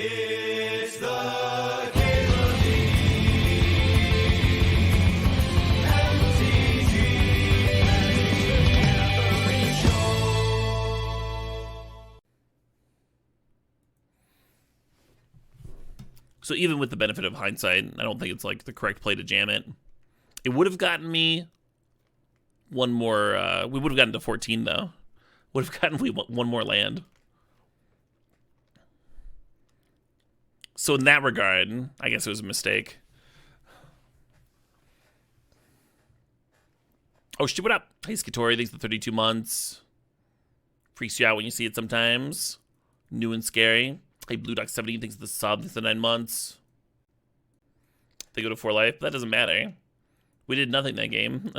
It's the Game of the MTGO Show. So even with the benefit of hindsight, I don't think it's like the correct play to jam it. It would have gotten me one more. We would have gotten to 14 though. Would have gotten me one more land. So in that regard, I guess it was a mistake. Oh shit! What up? Hey Skitori, thanks for 32 months. Freaks you out when you see it sometimes. New and scary. Hey Blue Duck 70, thanks for the sub. Thanks for 9 months. They go to 4 life. That doesn't matter. We did nothing that game.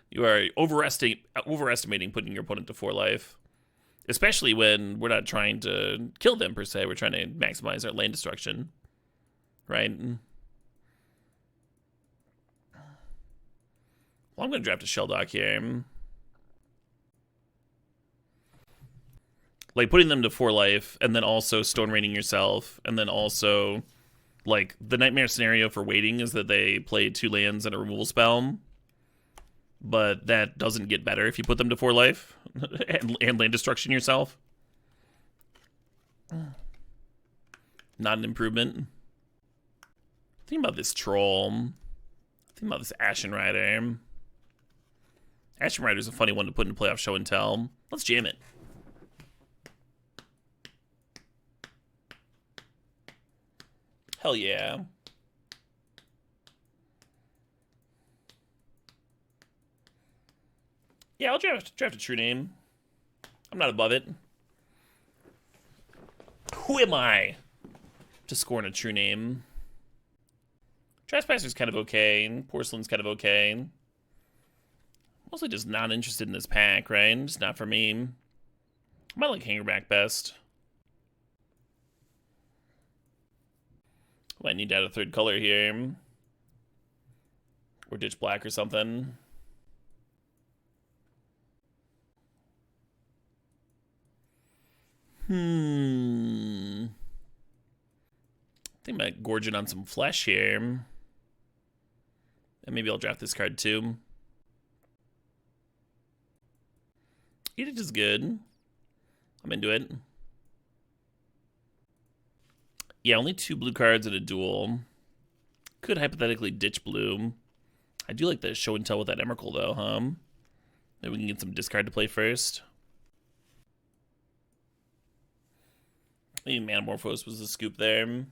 You are overestimating putting your opponent to 4 life. Especially when we're not trying to kill them, per se. We're trying to maximize our land destruction. Right? Well, I'm going to draft a Shelldock here. Like, putting them to 4 life, and then also Stone Raining yourself, and then also, like, the nightmare scenario for waiting is that they play 2 lands and a removal spell. But that doesn't get better if you put them to 4 life and land destruction yourself. Not an improvement. Think about this troll. Think about this Ashen Rider. Ashen Rider's a funny one to put into playoff show and tell. Let's jam it. Hell yeah. Yeah, I'll draft a true name. I'm not above it. Who am I to scorn a true name? Trespasser's kind of okay. Porcelain's kind of okay. Mostly just not interested in this pack, right? Just not for me. I might like Hangerback best. Might need to add a 3rd color here. Or ditch black or something. I think I might gorge it on some flesh here. And maybe I'll draft this card too. Edict is good. I'm into it. Yeah, only 2 blue cards in a duel. Could hypothetically ditch blue. I do like the show and tell with that Emrakul though, huh? Maybe we can get some discard to play first. Maybe Manamorphose was the scoop there.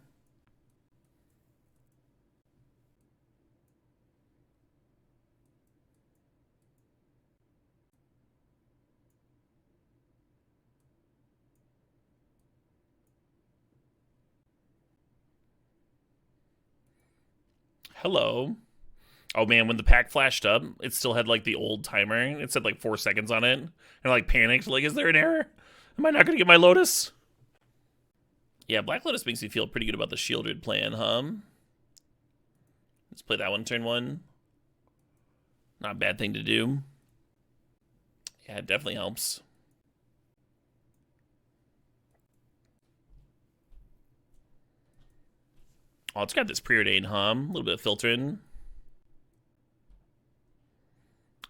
Hello. Oh man, when the pack flashed up, it still had like the old timer. It said like 4 seconds on it. And I like panicked, like, is there an error? Am I not gonna get my Lotus? Yeah, Black Lotus makes me feel pretty good about the Shieldred plan, huh? Let's play that one turn 1. Not a bad thing to do. Yeah, it definitely helps. Oh, it's got this preordained, huh? A little bit of filtering.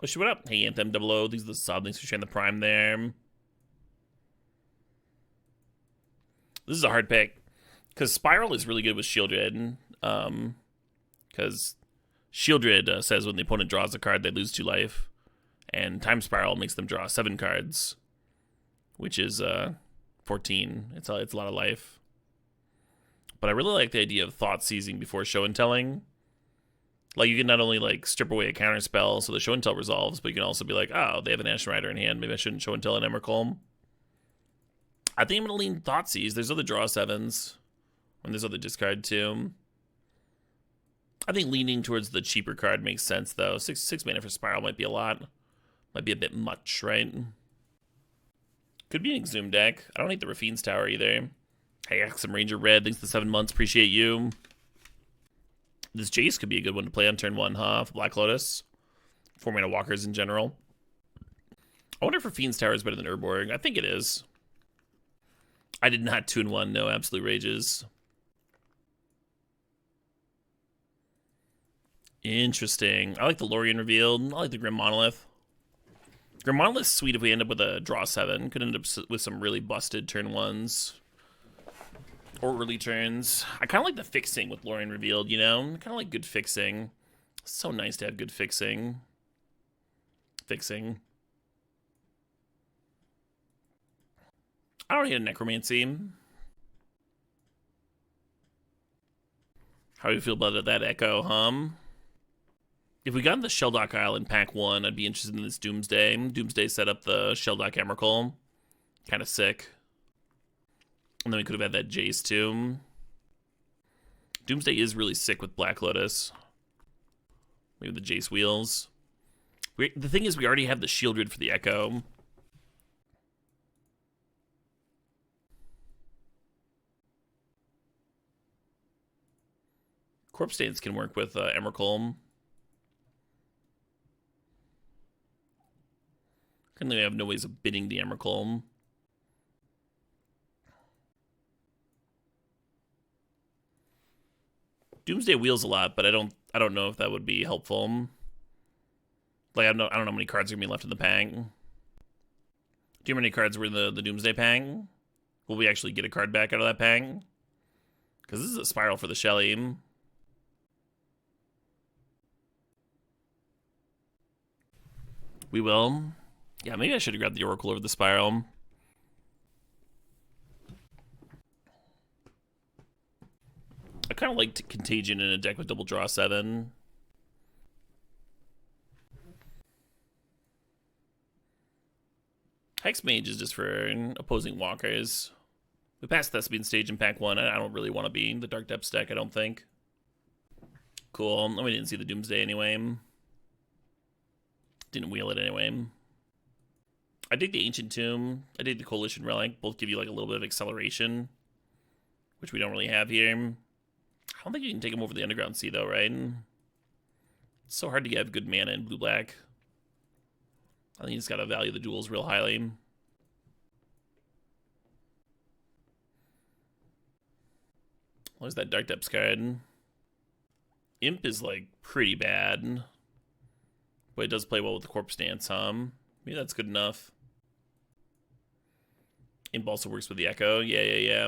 Oh, shit, what up? Hey, Anthem 00. These are the sub. Thanks for sharing the prime there. This is a hard pick. Because Spiral is really good with Shieldred. Because Shieldred says when the opponent draws a card, they lose 2 life. And Time Spiral makes them draw 7 cards. Which is 14. It's a lot of life. But I really like the idea of thought seizing before show and telling. Like, you can not only like strip away a counter spell so the show and tell resolves, but you can also be like, oh, they have an Ashen Rider in hand. Maybe I shouldn't show and tell an Emrakul. I think I'm going to lean thought seize. There's other draw 7s. And there's other discard too. I think leaning towards the cheaper card makes sense though. 6 mana for Spiral might be a lot. Might be a bit much, right? Could be an Exhumed deck. I don't hate the Rafine's Tower either. Hey, Axum Ranger Red, thanks for the 7 months. Appreciate you. This Jace could be a good one to play on turn 1, huh? For Black Lotus. 4 mana walkers in general. I wonder if Rafine's Tower is better than Urborg. I think it is. I did not 2-1. No, absolute rages. Interesting. I like the Lorien revealed. I like the Grim Monolith. Grim Monolith's sweet if we end up with a draw 7. Could end up with some really busted turn 1s. Or early turns. I kind of like the fixing with Lorien revealed, you know? Kind of like good fixing. So nice to have good fixing. I don't hate a Necromancy. How do you feel about that Echo, If we got in the Shelldock Isle in pack 1, I'd be interested in this Doomsday. Doomsday set up the Shelldock Emrakul. Kind of sick. And then we could have had that Jace too. Doomsday is really sick with Black Lotus. Maybe the Jace wheels. The thing is, we already have the Shieldred for the Echo. Corpse Dance can work with Emrakul. Currently, we have no ways of bidding the Emrakul. Doomsday wheels a lot, but I don't know if that would be helpful. Like I don't know how many cards are gonna be left in the pack. Do you know how many cards were in the Doomsday pack? Will we actually get a card back out of that pack? Because this is a spiral for the Shelly. We will. Yeah, maybe I should have grabbed the Oracle over the spiral. I kind of liked Contagion in a deck with double draw 7. Hex Mage is just for opposing walkers. We passed the Thespian stage in pack 1. I don't really want to be in the Dark Depths deck, I don't think. Cool. And we didn't see the Doomsday anyway. Didn't wheel it anyway. I dig the Ancient Tomb. I dig the Coalition Relic. Both give you like a little bit of acceleration, which we don't really have here. I don't think you can take them over the Underground Sea though, right? It's so hard to get good mana in blue-black. I think you just gotta value the duels real highly. Where's that Dark Depths card? Imp is like pretty bad, but it does play well with the Corpse Dance, Maybe that's good enough. Imp also works with the Echo. Yeah.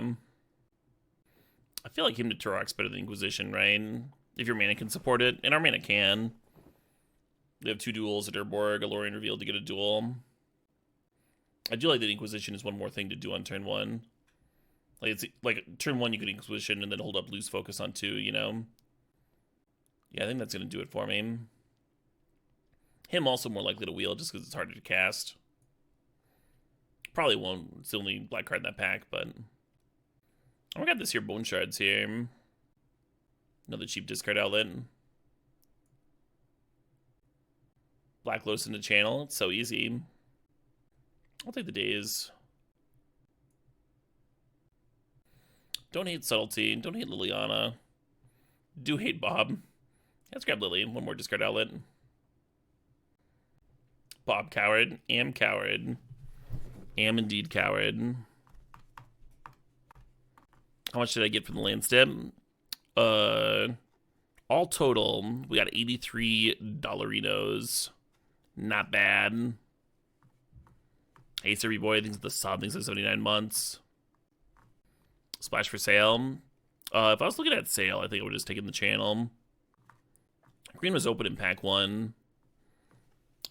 I feel like Hymn to Turok's better than Inquisition, right? If your mana can support it. And our mana can. We have 2 duels at Urborg, a Lorien revealed to get a duel. I do like that Inquisition is one more thing to do on turn 1. Like, it's like turn 1 you get Inquisition and then hold up Loose Focus on 2, you know? Yeah, I think that's going to do it for me. Him also more likely to wheel just because it's harder to cast. Probably won't. It's the only black card in that pack, but... Oh, we got this here Bone Shards here. Another cheap discard outlet. Black Lotus in the channel. It's so easy. I'll take the days. Don't hate Subtlety. Don't hate Liliana. Do hate Bob. Let's grab Lily. One more discard outlet. Bob Coward. Am Coward. Am indeed Coward. How much did I get from the land step? All total, we got $83. Not bad. Hey, Survey Boy, I think the sub thinks it's 79 months. Splash for sale. If I was looking at sale, I think I would have just taken the channel. Green was open in pack 1.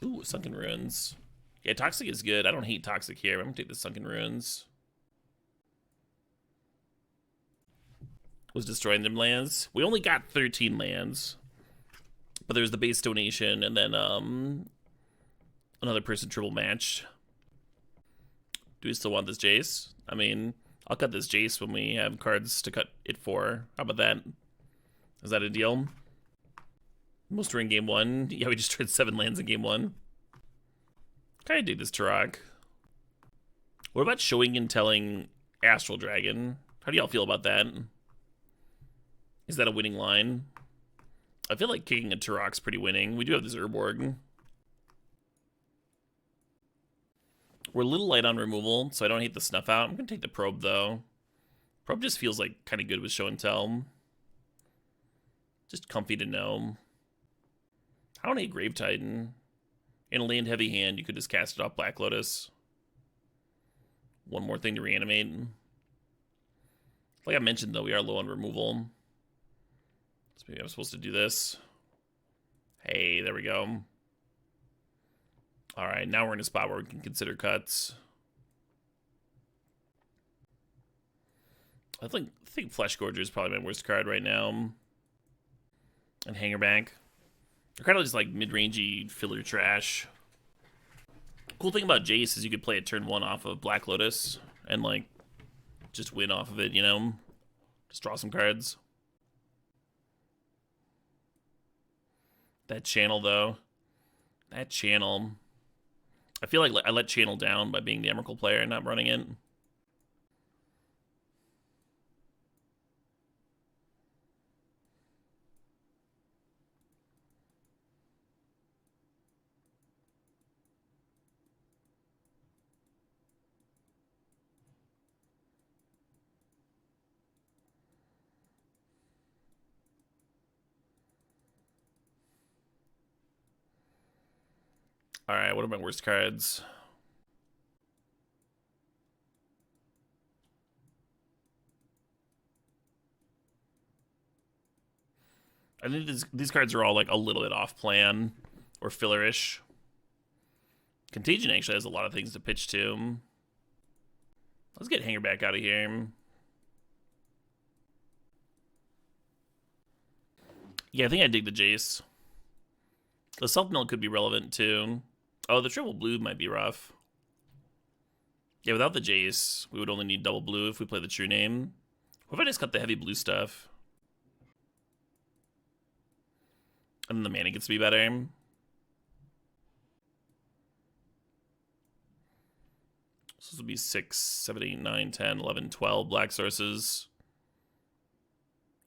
Ooh, Sunken Ruins. Yeah, Toxic is good. I don't hate Toxic here. I'm gonna take the Sunken Ruins. Was destroying them lands. We only got 13 lands. But there's the base donation and then another person triple match. Do we still want this Jace? I mean, I'll cut this Jace when we have cards to cut it for. How about that? Is that a deal? Most are in game 1. Yeah, we just traded 7 lands in game 1. Kinda dig this Turok. What about showing and telling Astral Dragon? How do y'all feel about that? Is that a winning line? I feel like kicking a Turok's pretty winning. We do have this Urborg. We're a little light on removal, so I don't hate the Snuff Out. I'm going to take the Probe, though. Probe just feels like kind of good with Show and Tell. Just comfy to know. I don't hate Grave Titan. In a land-heavy hand, you could just cast it off Black Lotus. One more thing to reanimate. Like I mentioned, though, we are low on removal. So maybe I'm supposed to do this. Hey, there we go. All right, now we're in a spot where we can consider cuts. I think Flesh Gorger is probably my worst card right now. And Hangerbank. They're kind of just like mid-rangey filler trash. Cool thing about Jace is you could play a turn 1 off of Black Lotus and like just win off of it, you know? Just draw some cards. That channel, though. That channel. I feel like I let channel down by being the Emrakul player and not running it. Alright, what are my worst cards? I think these cards are all like a little bit off plan or fillerish. Contagion actually has a lot of things to pitch to. Let's get Hangerback out of here. Yeah, I think I dig the Jace. The Self-Mill could be relevant too. Oh, the triple blue might be rough. Yeah, without the Jace, we would only need double blue if we play the True Name. What if I just cut the heavy blue stuff? And then the mana gets to be better. So this would be 6, 7, 8, 9, 10, 11, 12 black sources.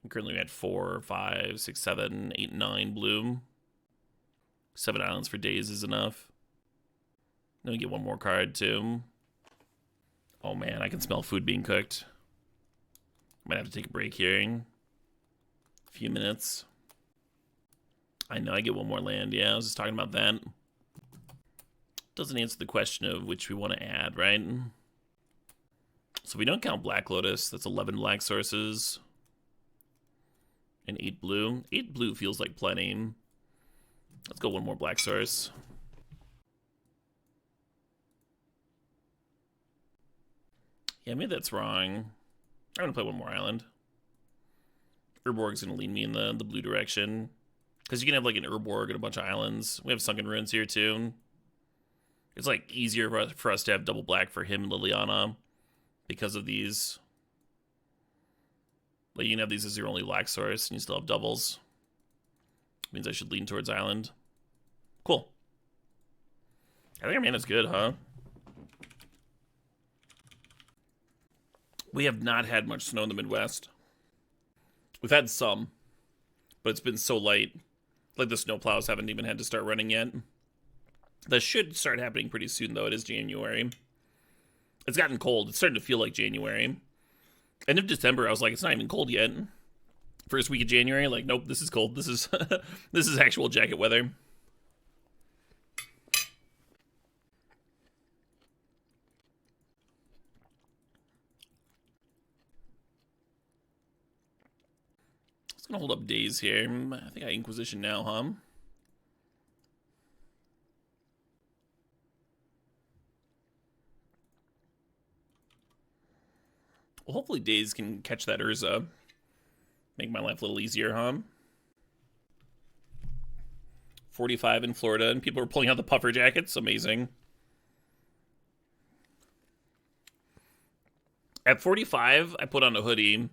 And currently we had 4, 5, 6, 7, 8, 9 blue. 7 islands for days is enough. Then we get one more card too. Oh man, I can smell food being cooked. Might have to take a break here. A few minutes. I know I get one more land. Yeah, I was just talking about that. Doesn't answer the question of which we want to add, right? So we don't count Black Lotus. That's 11 black sources. And 8 blue. 8 blue feels like plenty. Let's go one more black source. Yeah, maybe that's wrong. I'm going to play one more island. Urborg's going to lead me in the blue direction. Because you can have like an Urborg and a bunch of islands. We have Sunken Ruins here too. It's like easier for us to have double black for him and Liliana because of these. Like you can have these as your only black source and you still have doubles. Means I should lean towards island. Cool. I think our mana's good, huh? We have not had much snow in the Midwest. We've had some, but it's been so light. Like the snowplows haven't even had to start running yet. That should start happening pretty soon, though. It is January. It's gotten cold. It's starting to feel like January. End of December, I was like, it's not even cold yet. First week of January, like, nope, this is cold. This is this is actual jacket weather. It's gonna hold up days here. I think I Inquisition now, huh? Well, hopefully Days can catch that Urza. Make my life a little easier, huh? 45 in Florida, and people are pulling out the puffer jackets. Amazing. At 45, I put on a hoodie,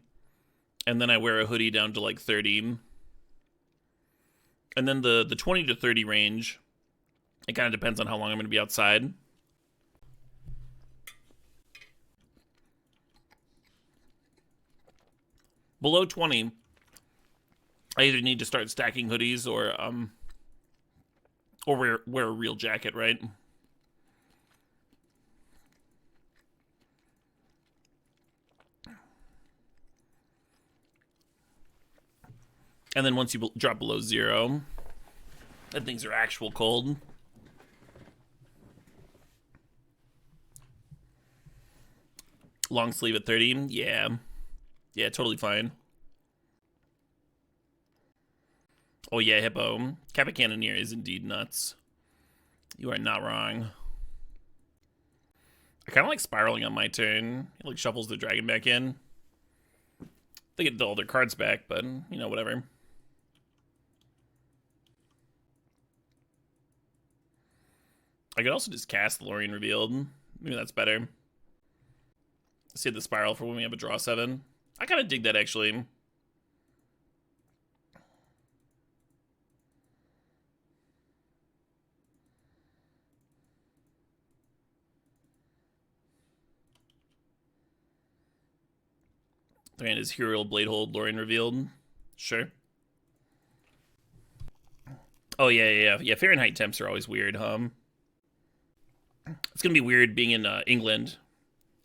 and then I wear a hoodie down to like 30. And then the 20 to 30 range, it kind of depends on how long I'm going to be outside. Below 20, I either need to start stacking hoodies or wear a real jacket, right? And then once you drop below 0, then things are actual cold. Long sleeve at 30, yeah. Yeah, totally fine. Oh yeah, Hippo. Kappa Cannoneer is indeed nuts. You are not wrong. I kind of like spiraling on my turn. It like shuffles the dragon back in. They get all their cards back, but, you know, whatever. I could also just cast Lorien Revealed. Maybe that's better. Save the spiral for when we have a draw 7. I kind of dig that, actually. And is Hero Bladehold Lorien Revealed? Sure. Oh, yeah. Fahrenheit temps are always weird, It's gonna be weird being in England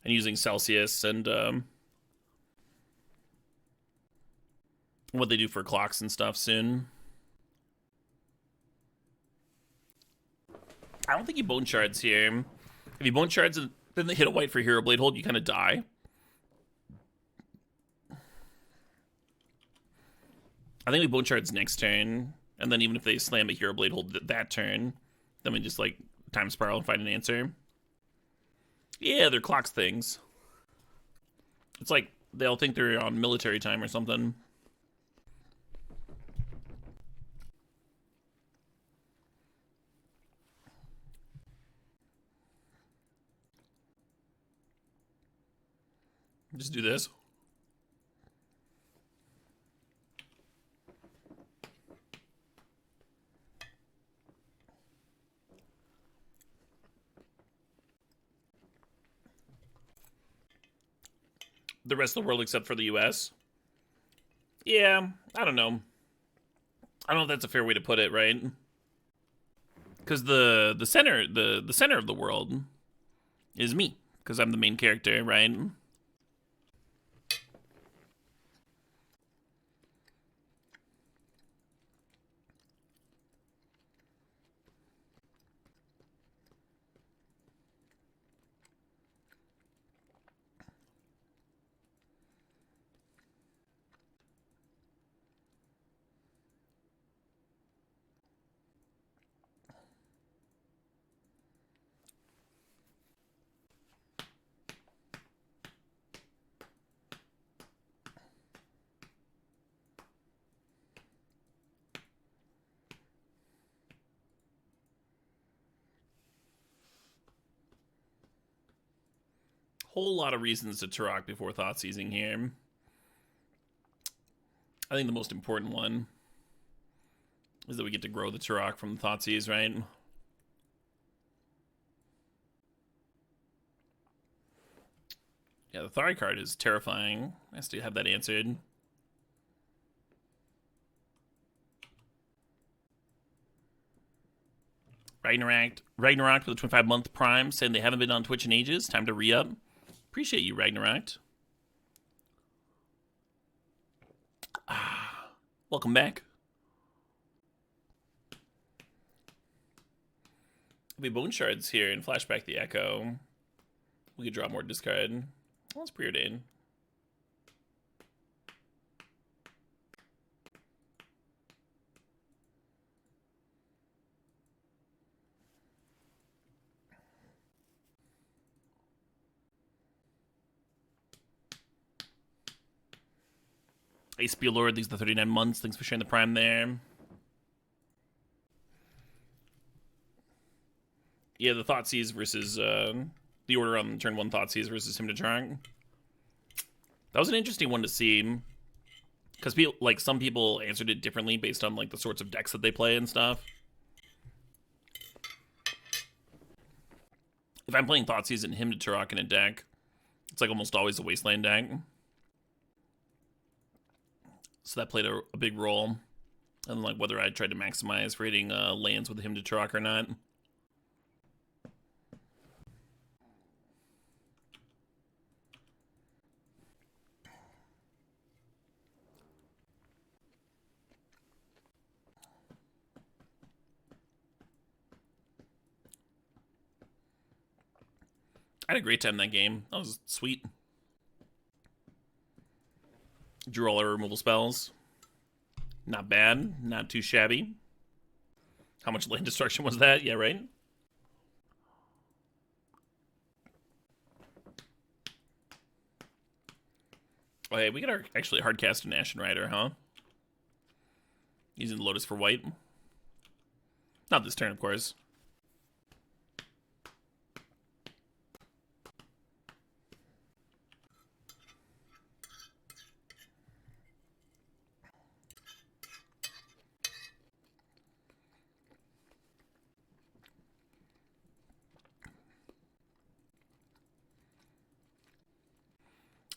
and using Celsius and what they do for clocks and stuff soon. I don't think you bone shards here. If you bone shards and then they hit a white for Hero Bladehold, you kind of die. I think we bone shards next turn, and then even if they slam a Hero Bladehold that turn, then we just like time spiral and find an answer. Yeah, they're clocks things. It's like they'll think they're on military time or something. Just do this. The rest of the world except for the US. Yeah, I don't know. I don't know if that's a fair way to put it, right? Because the center the center of the world is me, because I'm the main character, right? Whole lot of reasons to Turok before thought seizing here. I think the most important one is that we get to grow the Turok from the Thoughtseize, right? Yeah, the Thari card is terrifying. Has to have that answered. Ragnarok for the 25-month Prime, saying they haven't been on Twitch in ages. Time to re-up. Appreciate you, Ragnarok. Welcome back. We bone shards here and flashback the Echo. We could draw more discard. Well, it's preordained. Ace Lord, these are the 39 months. Thanks for sharing the Prime there. Yeah, the Thoughtseize versus the order on turn 1 Thoughtseize versus Hymn to Trunk. That was an interesting one to see, because like some people answered it differently based on like the sorts of decks that they play and stuff. If I'm playing Thoughtseize and Hymn to Turok in a deck, it's like almost always a Wasteland deck. So that played a big role. And like whether I tried to maximize for hitting lands with Hymn to Turok or not. I had a great time in that game. That was sweet. Drew all our removal spells. Not bad. Not too shabby. How much land destruction was that? Yeah, right? Oh, hey, we got our actually hard cast an Annihilator, huh? Using the Lotus for white. Not this turn, of course.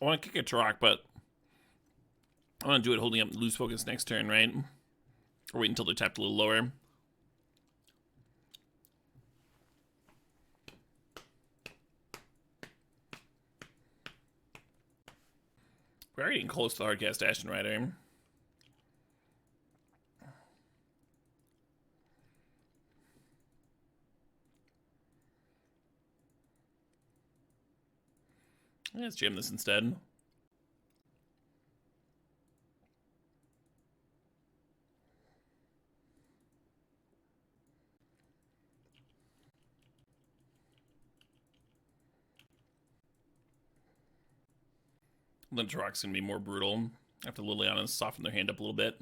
I want to kick it to rock, but I want to do it holding up lose focus next turn, right? Or wait until they're tapped a little lower. We're already getting close to the hardcast Ashen Rider. Let's jam this instead. Lintarok's gonna be more brutal after Liliana's softened their hand up a little bit,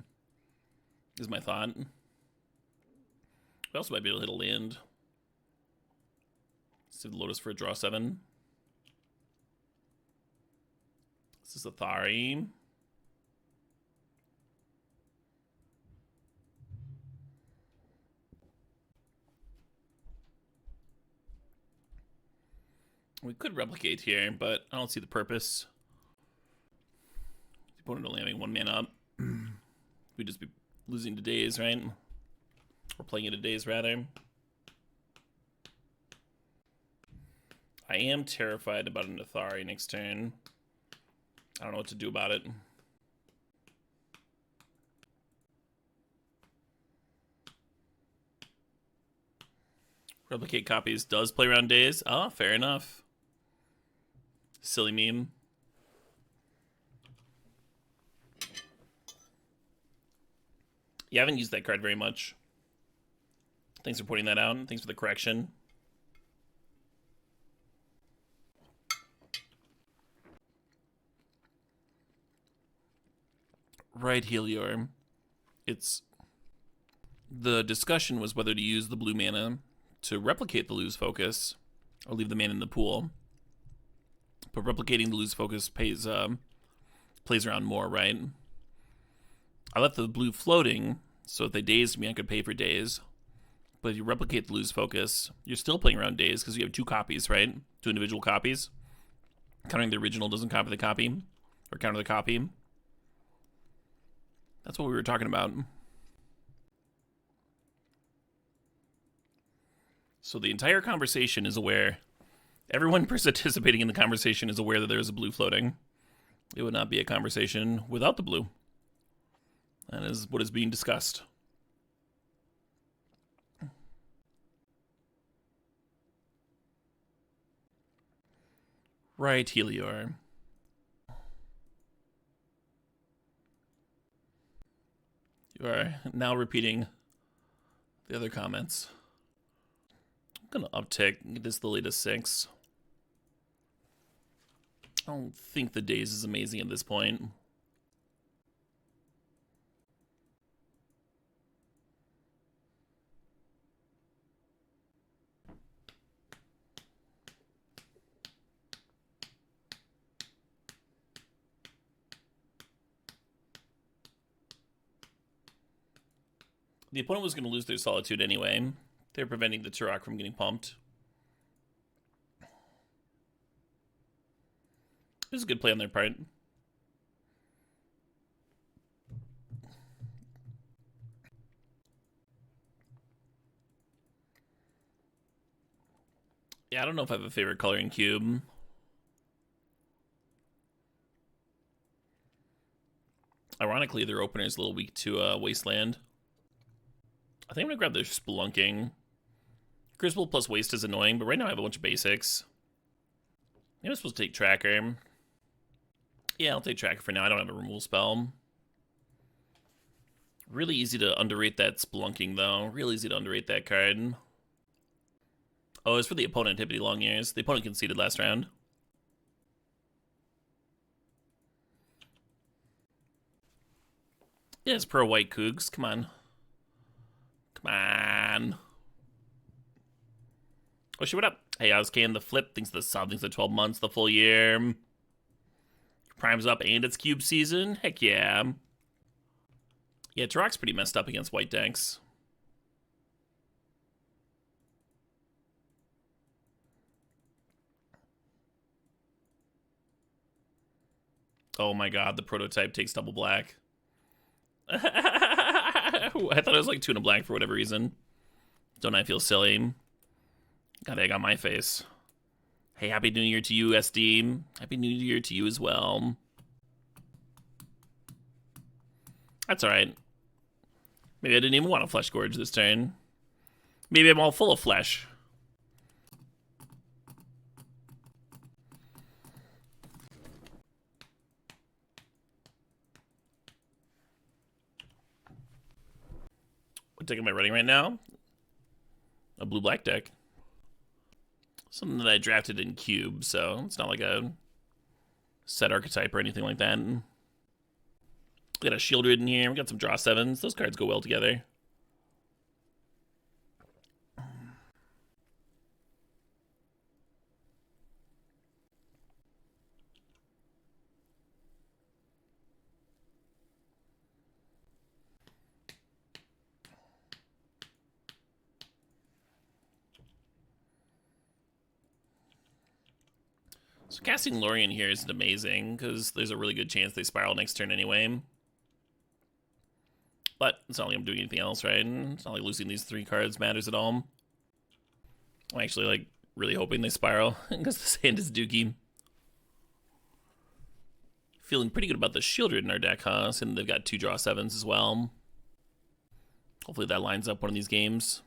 is my thought. We also might be able to hit a land. Save the Lotus for a draw 7. This is a Thari. We could replicate here, but I don't see the purpose. The opponent only having 1 mana up. We'd just be losing to days, right? Or playing into days, rather. I am terrified about an Athari next turn. I don't know what to do about it. Replicate copies does play around days. Oh, fair enough. Silly meme. You haven't used that card very much. Thanks for pointing that out. Thanks for the correction. Right, Helior. It's... The discussion was whether to use the blue mana to replicate the lose focus or leave the mana in the pool. But replicating the lose focus plays around more, right? I left the blue floating, so if they dazed me, I could pay for days. But if you replicate the lose focus, you're still playing around days because you have 2 copies, right? 2 individual copies. Countering the original doesn't copy the copy, or counter the copy. That's what we were talking about. So the entire conversation is aware. Everyone participating in the conversation is aware that there is a blue floating. It would not be a conversation without the blue. That is what is being discussed. Right, Helior. You are now repeating the other comments. I'm gonna uptick, get this Lily to 6. I don't think the days is amazing at this point. The opponent was going to lose their Solitude anyway. They're preventing the Turok from getting pumped. This is a good play on their part. Yeah, I don't know if I have a favorite color in Cube. Ironically, their opener is a little weak to Wasteland. I think I'm going to grab their Spelunking. Crucible plus Waste is annoying, but right now I have a bunch of basics. Maybe I'm supposed to take Tracker. Yeah, I'll take Tracker for now. I don't have a removal spell. Really easy to underrate that Spelunking, though. Real easy to underrate that card. Oh, it's for the opponent, Hippity Long Ears. The opponent conceded last round. Yeah, it's pro White Cougs. Come on. Come on. Oh, shit, what up? Hey, I was Can. The flip thinks the sub thinks the 12 months, the full year. Prime's up and it's cube season. Heck yeah. Yeah, Turok's pretty messed up against white decks. Oh my god, the prototype takes double black. I thought it was like 2 and a black for whatever reason. Don't I feel silly? Got egg on my face. Hey, Happy New Year to you, SD. Happy New Year to you as well. That's alright. Maybe I didn't even want a Flesh Gorge this turn. Maybe I'm all full of flesh. What deck am I running right now? A blue-black deck. Something that I drafted in cube, so it's not like a set archetype or anything like that. We got a Shieldred in here. We got some draw 7s. Those cards go well together. So casting Lorien here isn't amazing, because there's a really good chance they spiral next turn anyway. But it's not like I'm doing anything else, right? It's not like losing these 3 cards matters at all. I'm actually, like, really hoping they spiral, because this hand is dookie. Feeling pretty good about the Shieldred in our deck, huh? And they've got 2 draw 7s as well. Hopefully that lines up one of these games.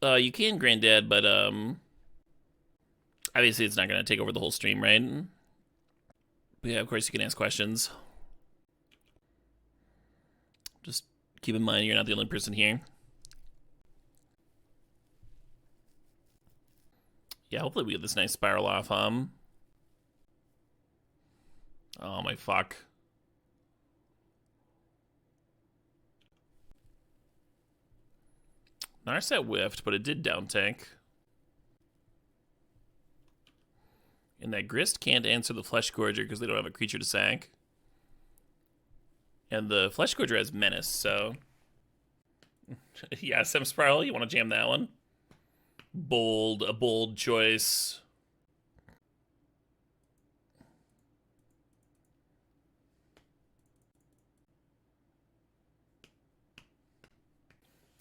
You can Granddad, but, obviously, it's not going to take over the whole stream, right? But yeah, of course, you can ask questions. Just keep in mind you're not the only person here. Yeah, hopefully we get this nice spiral off, Oh, my fuck. Narset whiffed, but it did down tank. And that Grist can't answer the Flesh Gorger because they don't have a creature to sack. And the Flesh Gorger has Menace, so... yeah, Sem Spiral, you want to jam that one? A bold choice.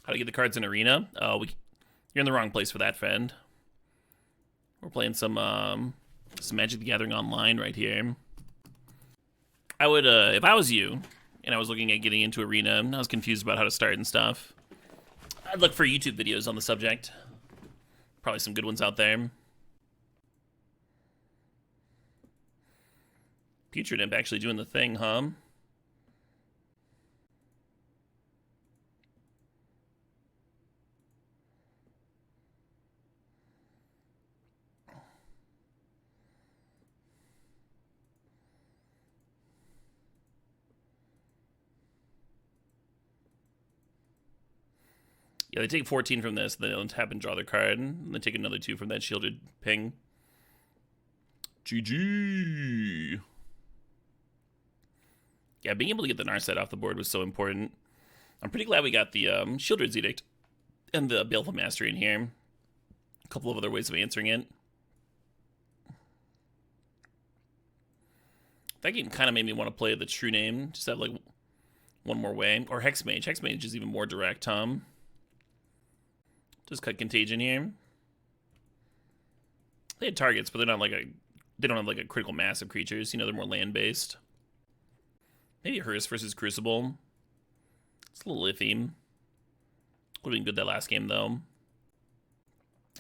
How to get the cards in Arena? You're in the wrong place for that, friend. We're playing some Magic the Gathering Online right here. I would, if I was you, and I was looking at getting into Arena, and I was confused about how to start and stuff, I'd look for YouTube videos on the subject. Probably some good ones out there. Putrid Imp actually doing the thing, huh? Yeah, they take 14 from this, then they'll tap and draw their card, and they take another 2 from that Shielded ping. GG! Yeah, being able to get the Narset off the board was so important. I'm pretty glad we got the Shieldred's Edict and the Baleful Mastery in here. A couple of other ways of answering it. That game kind of made me want to play the True Name, just have like one more way. Or Hexmage. Hexmage is even more direct, Just cut Contagion here. They had targets, but they're not like they don't have like a critical mass of creatures. You know, they're more land-based. Maybe Hearse versus Crucible. It's a little iffy. Would have been good that last game, though.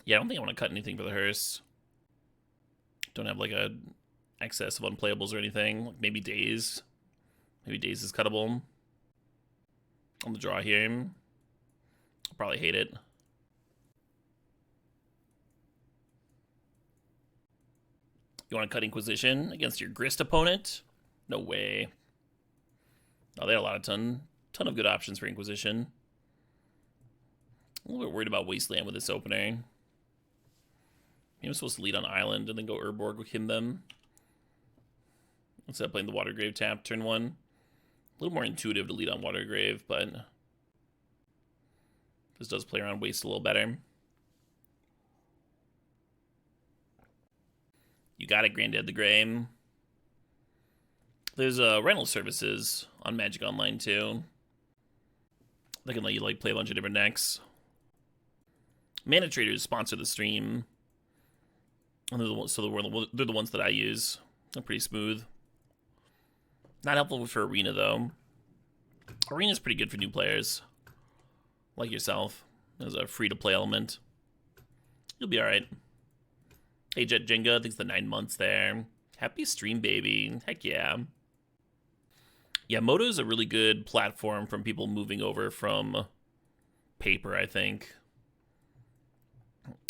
Yeah, I don't think I want to cut anything for the Hearse. don't have like a excess of unplayables or anything. Like maybe Daze. Maybe Daze is cuttable. On the draw here. I'll probably hate it. You want to cut Inquisition against your Grist opponent? No way. Oh, they had a ton of good options for Inquisition. A little bit worried about Wasteland with this opener. Maybe I'm supposed to lead on Island and then go Urborg with him then. Instead of playing the Watergrave tap turn 1. A little more intuitive to lead on Watergrave, but this does play around Waste a little better. You got it, Granddad the Grey. There's rental services on Magic Online too. They can let you like play a bunch of different decks. Mana Traders sponsor the stream. And they're the ones, they're the ones that I use. They're pretty smooth. Not helpful for Arena though. Arena's pretty good for new players, like yourself. There's a free-to-play element. You'll be alright. Hey Jet Jenga, thanks for the 9 months there. Happy stream, baby. Heck yeah. Yeah, Moto's a really good platform from people moving over from paper, I think.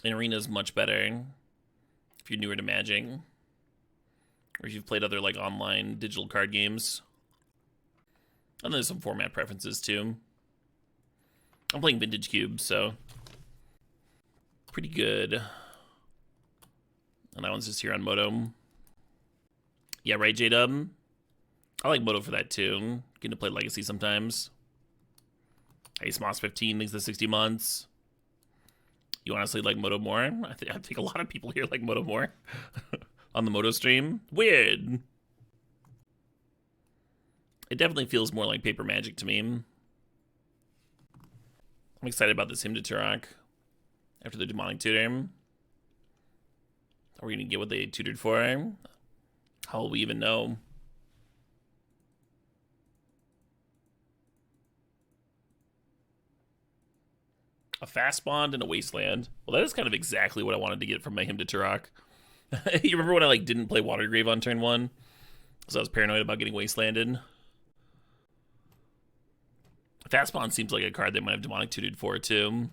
And Arena's much better if you're newer to Magic. Or if you've played other like online digital card games. And there's some format preferences too. I'm playing Vintage Cube, so pretty good. And that one's just here on Moto. Yeah, right, J-Dub? I like Moto for that too. Getting to play Legacy sometimes. Ace Moss 15 thanks to 60 months. You honestly like Moto more? I think a lot of people here like Moto more. On the Moto stream. Weird. It definitely feels more like Paper Magic to me. I'm excited about this Hymn to Turok after the Demonic Tutor. Are we going to get what they tutored for? How will we even know? A Fast Bond and a Wasteland. Well, that is kind of exactly what I wanted to get from my Hymn to Turok. You remember when I like didn't play Watergrave on turn 1? Because I was paranoid about getting Wastelanded. Fast Bond seems like a card they might have Demonic Tutored for too.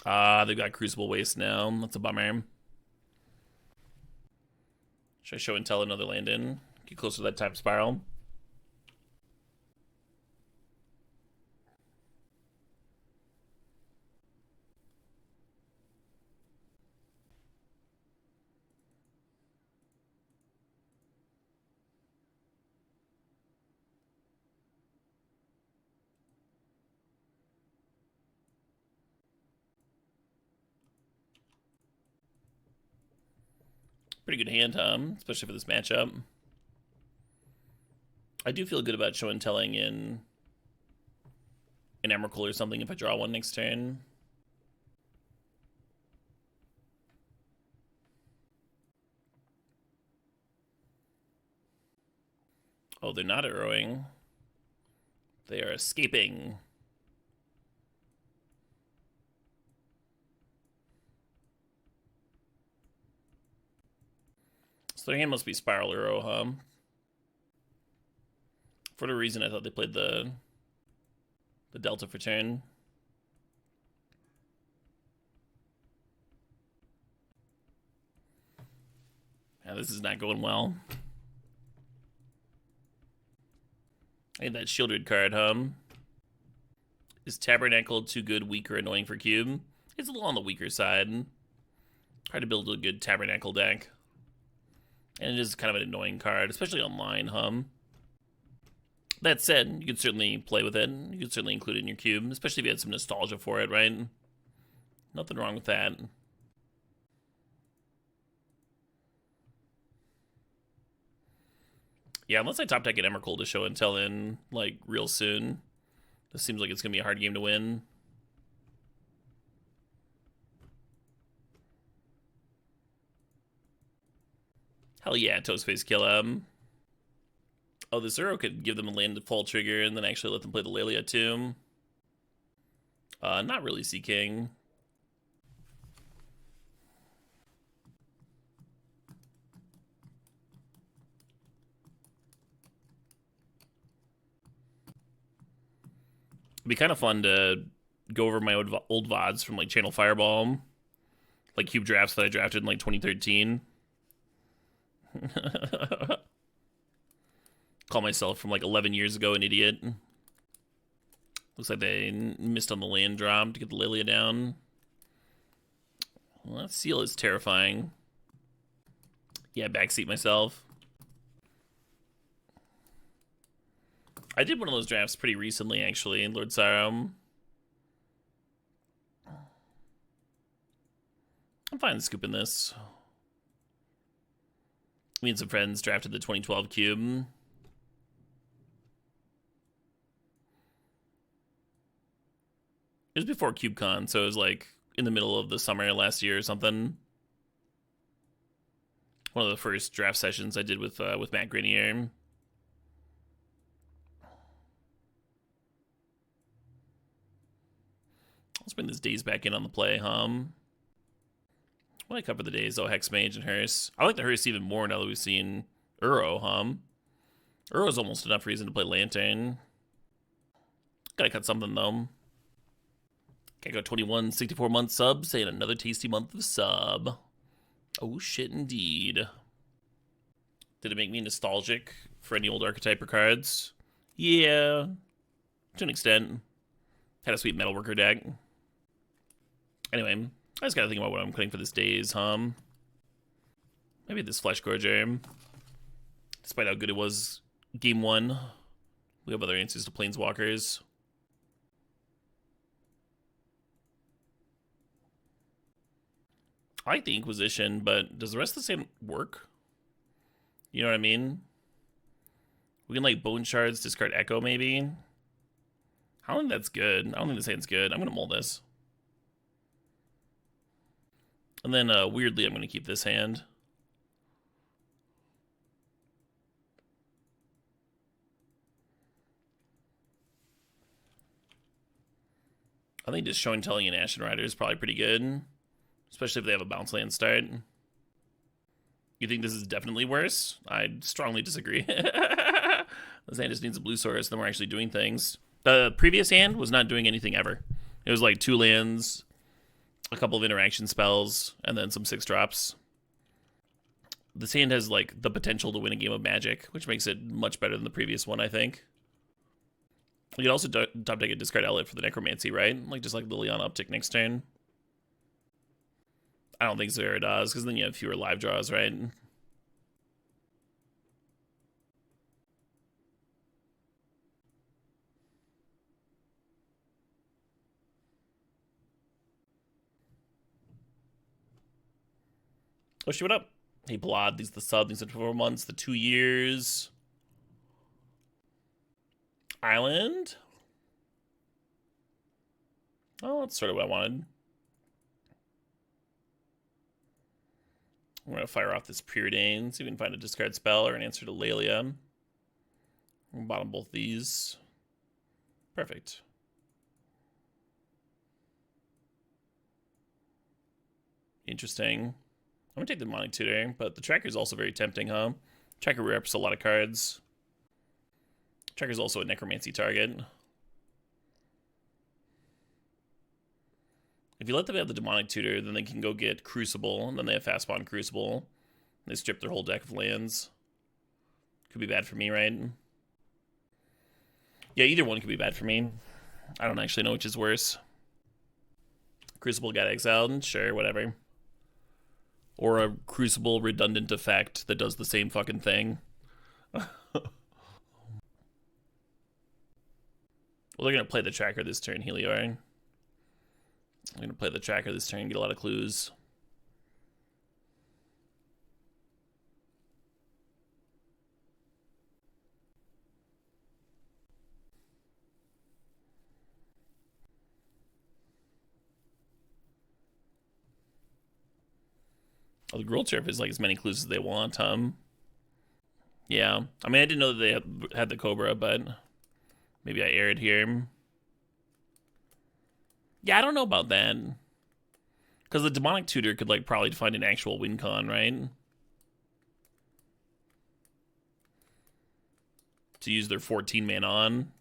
They've got Crucible Waste now. That's a bummer. Should I show and tell another land in? Get closer to that Time Spiral. Pretty good hand, especially for this matchup. I do feel good about show and telling in an Emrakul or something if I draw one next turn. Oh, they're not arrowing. They are escaping. So their hand must be Spiral Arrow, huh? For whatever reason, I thought they played the Delta for turn. Yeah, this is not going well. I had that Shieldred card, huh? Is Tabernacle too good, weak, or annoying for Cube? It's a little on the weaker side. Hard to build a good Tabernacle deck. And it is kind of an annoying card, especially online, That said, you could certainly play with it. You could certainly include it in your cube, especially if you had some nostalgia for it, right? Nothing wrong with that. Yeah, unless I top deck an Emrakul to show and tell in, like, real soon. This seems like it's going to be a hard game to win. Hell yeah, Toastface kill him. Oh, the Zero could give them a land fall trigger and then actually let them play the Lelia too. Not really, Sea King. It'd be kind of fun to go over my old VODs from like Channel Fireball, like cube drafts that I drafted in like 2013. Call myself from like 11 years ago an idiot. Looks like they missed on the land drop to get the Lilia down. Well, that seal is terrifying. Yeah, backseat myself. I did one of those drafts pretty recently, actually, in Lord Sarum. I'm fine scooping this. Me and some friends drafted the 2012 cube. It was before CubeCon, so it was like in the middle of the summer last year or something. One of the first draft sessions I did with Matt Grenier. Let's bring this Daze back in on the play, What I cover the Daze, Hex Mage and Hearse. I like the Hearse even more now that we've seen Uro, Uro's almost enough reason to play Lantern. Gotta cut something, though. Gotta go 21, 64 month sub, saying another tasty month of sub. Oh shit, indeed. Did it make me nostalgic for any old archetype or cards? Yeah, to an extent. Had a sweet Metalworker deck. Anyway, I just gotta think about what I'm putting for this Daze, Maybe this Flesh Gorger. Despite how good it was game 1, we have other answers to Planeswalkers. I like the Inquisition, but does the rest of the same work? You know what I mean? We can, like, Bone Shards, discard Echo, maybe? I don't think that's good. I don't think this hand's good. I'm going to mull this. And then, weirdly, I'm going to keep this hand. I think just showing Telling and Ashen Rider is probably pretty good. Especially if they have a bounce land start. You think this is definitely worse? I strongly disagree. This hand just needs a blue source, then we're actually doing things. The previous hand was not doing anything ever. It was like 2 lands, a couple of interaction spells, and then some 6 drops. This hand has like the potential to win a game of Magic, which makes it much better than the previous one, I think. You can also top deck a discard outlet for the Necromancy, right? Like just like Liliana uptick next turn. I don't think Zera does, because then you have fewer live draws, right? Oh, shit, what up? Hey, Blod, these are the sub, these are 4 months, the 2 years. Island? Oh, that's sort of what I wanted. I'm going to fire off this Preordain, see if we can find a discard spell or an answer to Lelia. We'll bottom both these. Perfect. Interesting. I'm going to take the Demonic Tutor, but the Tracker is also very tempting, Tracker reps a lot of cards. Tracker's also a Necromancy target. If you let them have the Demonic Tutor, then they can go get Crucible, and then they have fast spawn Crucible. They strip their whole deck of lands. Could be bad for me, right? Yeah, either one could be bad for me. I don't actually know which is worse. Crucible got exiled, sure, whatever. Or a Crucible redundant effect that does the same fucking thing. Well, they're going to play the Tracker this turn, Helior. I'm going to play the Tracker this turn, get a lot of clues. Oh, the Grilled Sheriff is like as many clues as they want, Yeah. I mean, I didn't know that they had the Cobra, but maybe I erred here. Yeah, I don't know about that. Because the Demonic Tutor could, like, probably find an actual win con, right? To use their 14-man on.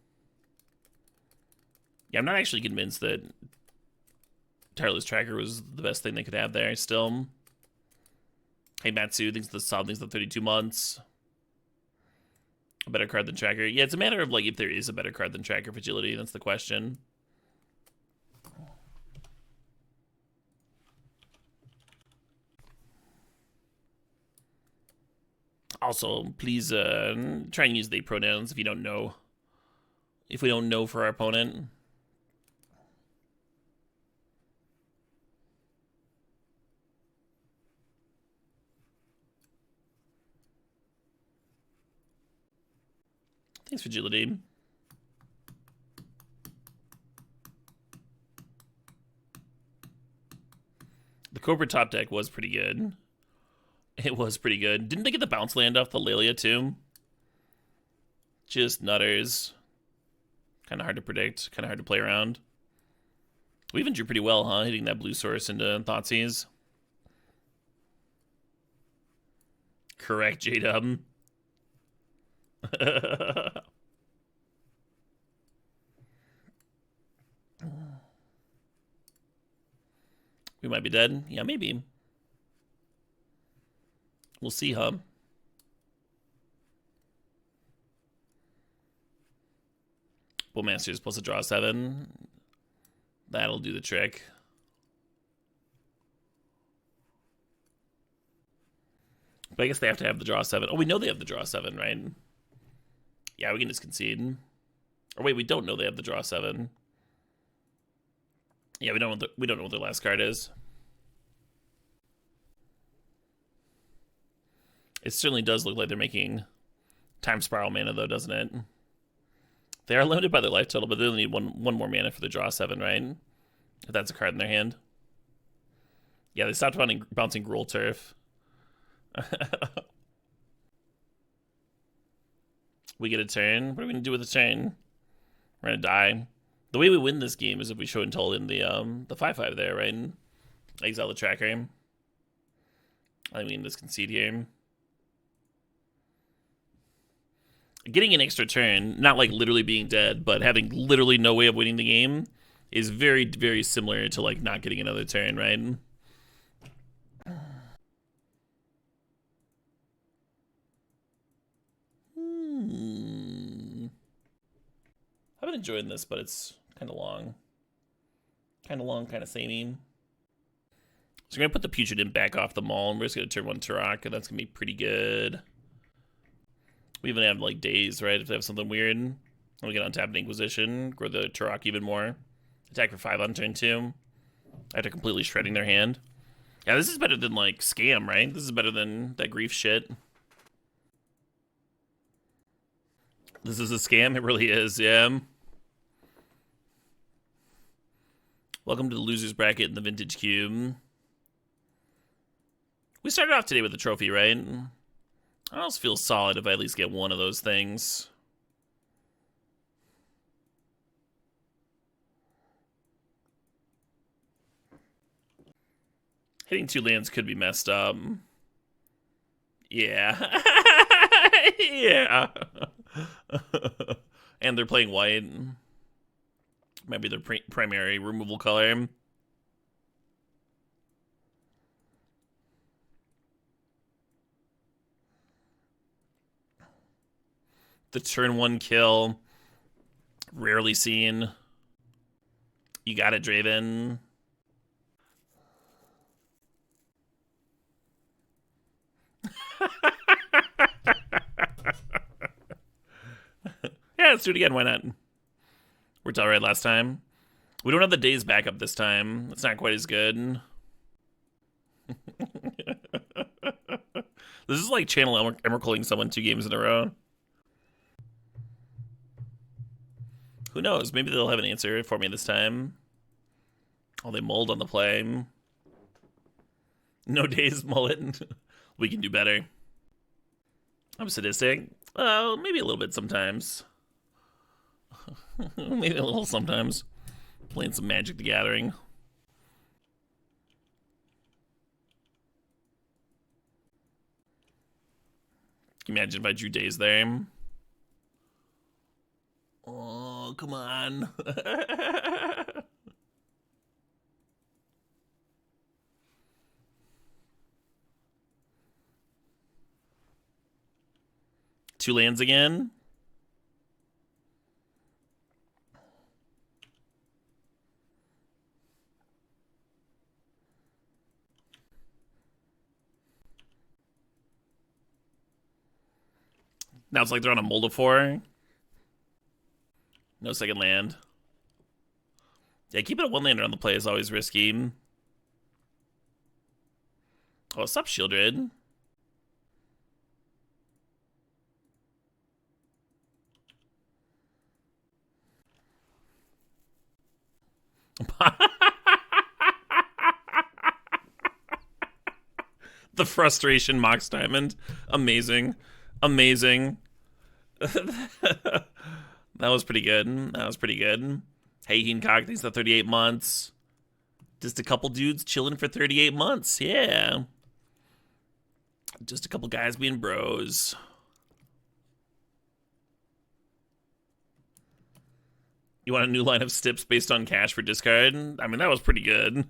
Yeah, I'm not actually convinced that Tireless Tracker was the best thing they could have there still. Hey, Matsu thinks the solid things the 32 months. A better card than Tracker. Yeah, it's a matter of like if there is a better card than Tracker for agility. That's the question. Also, please try and use they pronouns if you don't know. If we don't know for our opponent. Thanks for agility. The Cobra top deck was pretty good. It was pretty good. Didn't they get the bounce land off the Lilia too? Just nutters. Kind of hard to predict. Kind of hard to play around. We even drew pretty well, huh? Hitting that blue source into Thoughtseize. Correct, J-Dub. We might be dead. Yeah, maybe. We'll see, huh? Bullmasters plus a draw 7. That'll do the trick. But I guess they have to have the draw 7. Oh, we know they have the draw 7, right? Yeah, we can just concede. Or wait, we don't know they have the draw 7. Yeah, we don't know what their last card is. It certainly does look like they're making Time Spiral mana, though, doesn't it? They are limited by their life total, but they only need one more mana for the draw 7, right? If that's a card in their hand. Yeah, they stopped bouncing Gruul Turf. We get a turn. What are we going to do with a turn? We're going to die. The way we win this game is if we show and told in the 5/5 there, right? Exile the Tracker. I think we can just concede here. Getting an extra turn, not like literally being dead, but having literally no way of winning the game is very, very similar to like not getting another turn, right? I've been enjoying this, but it's kind of long. Kind of long, kind of samey. So we're going to put the Putrid Imp back off the mall, and we're just going to turn 1 Turok, and that's going to be pretty good. We even have, like, days, right, if they have something weird. And we get untapped Inquisition, grow the Turok even more. Attack for 5 on turn 2. After completely shredding their hand. Yeah, this is better than, like, Scam, right? This is better than that Grief shit. This is a scam? It really is, yeah. Welcome to the loser's bracket in the Vintage Cube. We started off today with a trophy, right? I almost feel solid if I at least get one of those things. Hitting 2 lands could be messed up. Yeah. Yeah. And they're playing white. Maybe their primary removal color. The turn 1 kill. Rarely seen. You got it, Draven. Yeah, let's do it again. Why not? Worked all right last time. We don't have the days backup this time. It's not quite as good. This is like channel Emmercalling someone 2 games in a row. Who knows? Maybe they'll have an answer for me this time. Oh, they mulled on the play. No days, mullet. We can do better. I'm sadistic. Maybe a little bit sometimes. Maybe a little sometimes. Playing some Magic the Gathering. Can you imagine if I drew days there? come on. Two lands again. Now it's like they're on a Moldifor. No second land. Yeah, keeping a one-lander on the play is always risky. Oh, what's up, Shieldred? The frustration Mox Diamond. Amazing. Amazing. That was pretty good. That was pretty good. Hey, Hincock, thanks for 38 months. Just a couple dudes chilling for 38 months. Yeah. Just a couple guys being bros. You want a new line of stips based on cash for discard? I mean, that was pretty good.